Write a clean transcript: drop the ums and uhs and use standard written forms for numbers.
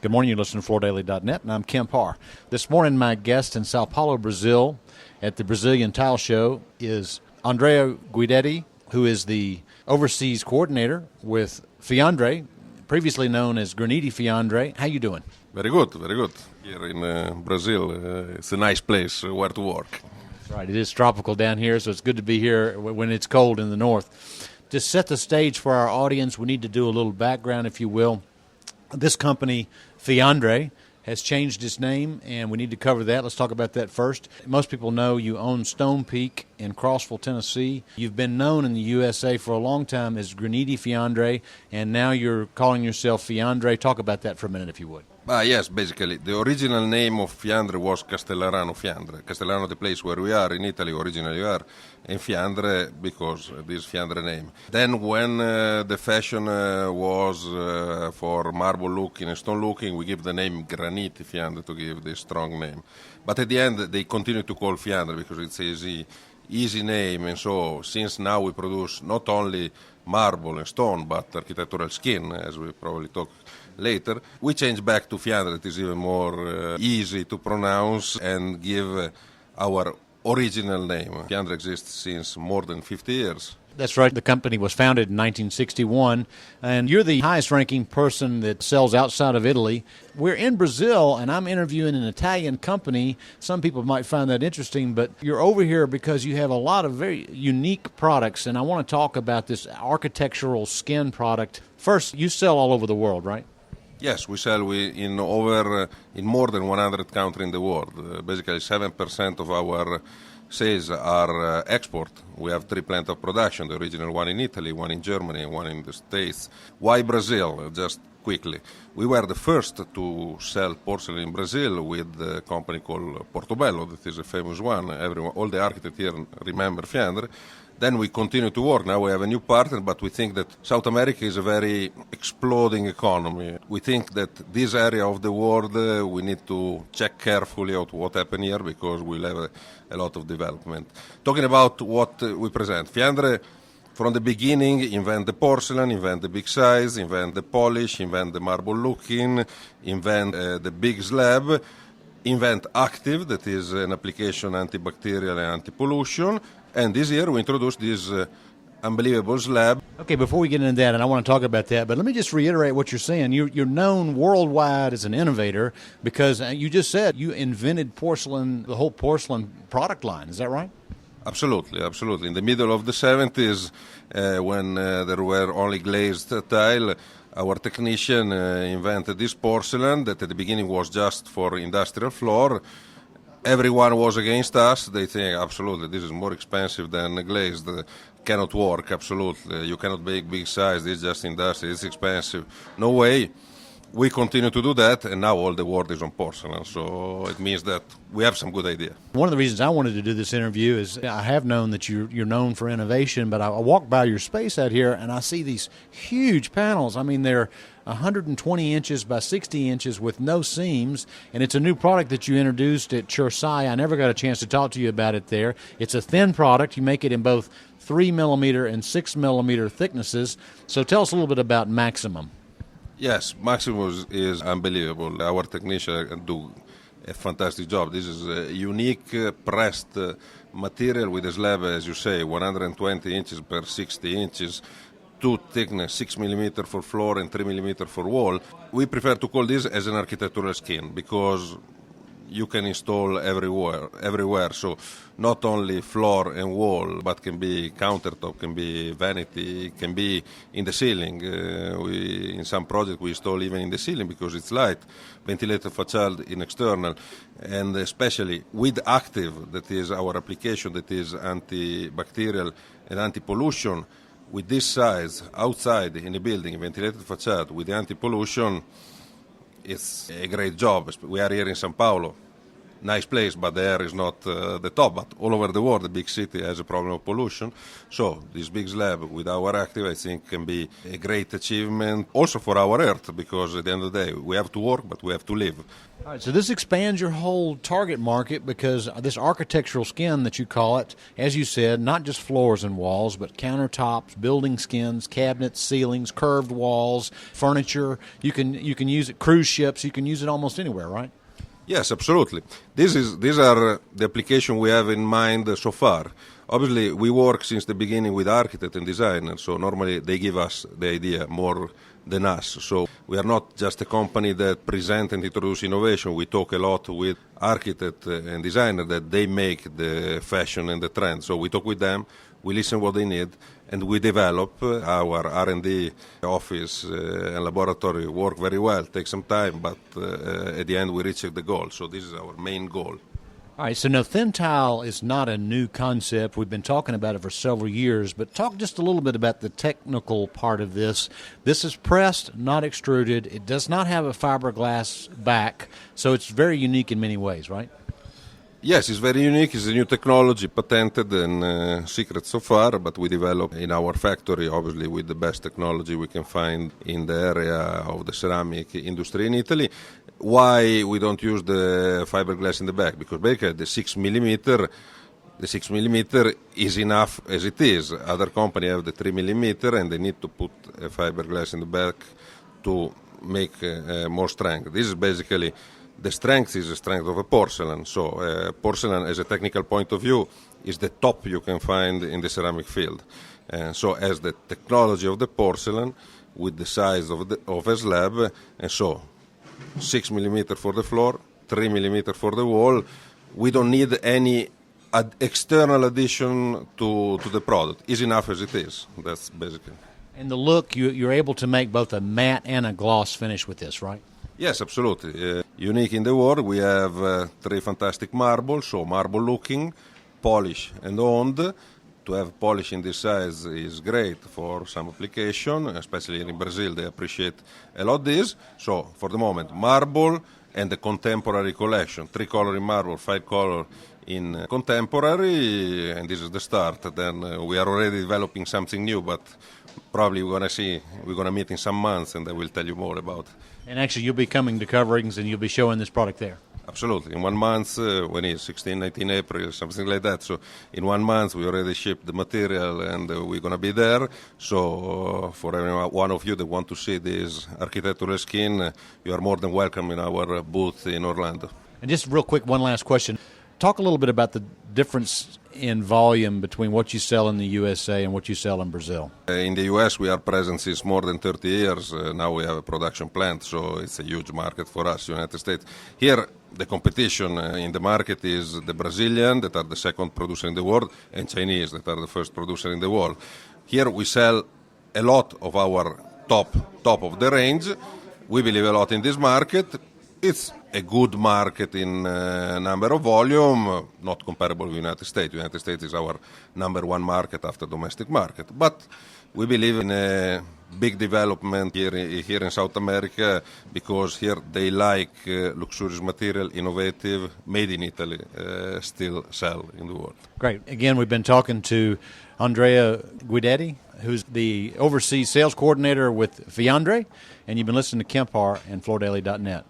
Good morning. You're listening to FloorDaily.net, and I'm Kemp Harr. This morning, my guest in Sao Paulo, Brazil, at the Brazilian Tile Show is Andrea Guidetti, who is the overseas coordinator with Fiandré, previously known as Graniti Fiandré. How you doing? Very good, very good. Here in Brazil, it's a nice place where to work. That's right. It is tropical down here, so it's good to be here when it's cold in the north. To set the stage for our audience, we need to do a little background, if you will. This company, Fiandré, has changed its name, and we need to cover that. Let's talk about that first. Most people know you own Stone Peak in Crossville, Tennessee. You've been known in the USA for a long time as Graniti Fiandré, and now you're calling yourself Fiandré. Talk about that for a minute, if you would. Yes, basically. The original name of Fiandré was Castellarano Fiandre. Castellarano, the place where we are in Italy, originally we are, and Fiandre because this Fiandre name. Then when the fashion was for marble looking and stone looking, we give the name Graniti Fiandre to give this strong name. But at the end, they continue to call Fiandre because it's easy name, and so since now we produce not only marble and stone, but architectural skin, as we probably talk later, we change back to Fiandre. It is even more easy to pronounce and give our original name. Fiandre exists since more than 50 years. That's right. The company was founded in 1961, and you're the highest-ranking person that sells outside of Italy. We're in Brazil, and I'm interviewing an Italian company. Some people might find that interesting, but you're over here because you have a lot of very unique products, and I want to talk about this architectural skin product. First, you sell all over the world, right? Yes, we sell in more than 100 countries in the world. Basically, 7% of our sales are export. We have 3 plants of production, the original one in Italy, one in Germany, and one in the States. Why Brazil? Just quickly. We were the first to sell porcelain in Brazil with a company called Portobello, that is a famous one. All the architects here remember Fiandre. Then we continue to work. Now we have a new partner, but we think that South America is a very exploding economy. We think that this area of the world, we need to check carefully out what happened here because we'll have a lot of development. Talking about what we present, Fiandre, from the beginning, invent the porcelain, invent the big size, invent the polish, invent the marble looking, invent the big slab, invent active, that is an application antibacterial and anti-pollution. And this year we introduced this unbelievable slab. Okay, before we get into that, and I want to talk about that, but let me just reiterate what you're saying. You're known worldwide as an innovator because you just said you invented porcelain, the whole porcelain product line. Is that right? Absolutely, absolutely. In the middle of the 70s, when there were only glazed tile, our technician invented this porcelain that at the beginning was just for industrial floor. Everyone was against us. They think, absolutely, this is more expensive than glazed. Cannot work, absolutely. You cannot make big size. This is just industry. It's expensive. No way. We continue to do that, and now all the world is on porcelain. So it means that we have some good idea. One of the reasons I wanted to do this interview is I have known that you're known for innovation, but I walk by your space out here, and I see these huge panels. I mean, they're 120 inches by 60 inches with no seams, and it's a new product that you introduced at Chursai. I never got a chance to talk to you about it there. It's a thin product. You make it in both 3 millimeter and 6 millimeter thicknesses. So tell us a little bit about Maximum. Yes, Maximum is unbelievable. Our technicians do a fantastic job. This is a unique pressed material with a slab, as you say, 120 inches per 60 inches, 2 thickness, 6 millimeter for floor and 3 millimeter for wall. We prefer to call this as an architectural skin because you can install everywhere. So not only floor and wall, but can be countertop, can be vanity, can be in the ceiling. In some projects we install even in the ceiling because it's light. Ventilated facade in external, and especially with active, that is our application, that is antibacterial and anti-pollution. With this size outside in a building, ventilated facade with the anti-pollution, it's a great job. We are here in Sao Paulo. nice place, but the air is not the top. But all over the world, the big city has a problem of pollution. So this big slab with our active, I think, can be a great achievement also for our Earth, because at the end of the day, we have to work, but we have to live. All right, so this expands your whole target market because this architectural skin that you call it, as you said, not just floors and walls, but countertops, building skins, cabinets, ceilings, curved walls, furniture. You can use it, cruise ships, you can use it almost anywhere, right? Yes, absolutely. These are the application we have in mind so far. Obviously, we work since the beginning with architects and designers, so normally they give us the idea more than us. So we are not just a company that present and introduce innovation. We talk a lot with architects and designers that they make the fashion and the trend. So we talk with them, we listen what they need, and we develop. Our R&D office and laboratory work very well, take some time, but at the end we reach the goal. So this is our main goal. All right, so now thin tile is not a new concept. We've been talking about it for several years, but talk just a little bit about the technical part of this. This is pressed, not extruded. It does not have a fiberglass back, so it's very unique in many ways, right? Yes, it's very unique. It's a new technology, patented and secret so far, but we develop in our factory, obviously, with the best technology we can find in the area of the ceramic industry in Italy. Why we don't use the fiberglass in the back? Because basically the 6 millimeter is enough as it is. Other companies have the 3 millimeter and they need to put a fiberglass in the back to make more strength. This is basically the strength is the strength of a porcelain. So porcelain, as a technical point of view, is the top you can find in the ceramic field. So as the technology of the porcelain with the size of a slab, and so 6 millimeter for the floor, 3 millimeter for the wall. We don't need any external addition to the product. It's enough as it is. That's basically. And the look, you're able to make both a matte and a gloss finish with this, right? Yes, absolutely. Unique in the world. We have 3 fantastic marbles, so marble looking, polish and honed. To have polish in this size is great for some application, especially in Brazil. They appreciate a lot this. So for the moment, marble and the contemporary collection, 3 color in marble, 5 color in contemporary, and this is the start. Then we are already developing something new, but probably we're gonna meet in some months, and I will tell you more about. And actually, you'll be coming to coverings, and you'll be showing this product there. Absolutely. In 1 month, when it's 16, 19 April, something like that. So in 1 month, we already shipped the material and we're going to be there. So for every one of you that want to see this architectural skin, you are more than welcome in our booth in Orlando. And just real quick, one last question. Talk a little bit about the difference in volume between what you sell in the USA and what you sell in Brazil. In the US, we are present since more than 30 years. Now we have a production plant, so it's a huge market for us, United States. Here, the competition in the market is the Brazilian, that are the second producer in the world, and Chinese, that are the first producer in the world. Here we sell a lot of our top of the range. We believe a lot in this market. It's a good market in number of volume, not comparable with United States. United States is our number 1 market after domestic market. But we believe in a big development here in South America, because here they like luxurious material, innovative, made in Italy, still sell in the world. Great. Again, we've been talking to Andrea Guidetti, who's the overseas sales coordinator with Fiandré, and you've been listening to Kemp Harr and FloorDaily.net.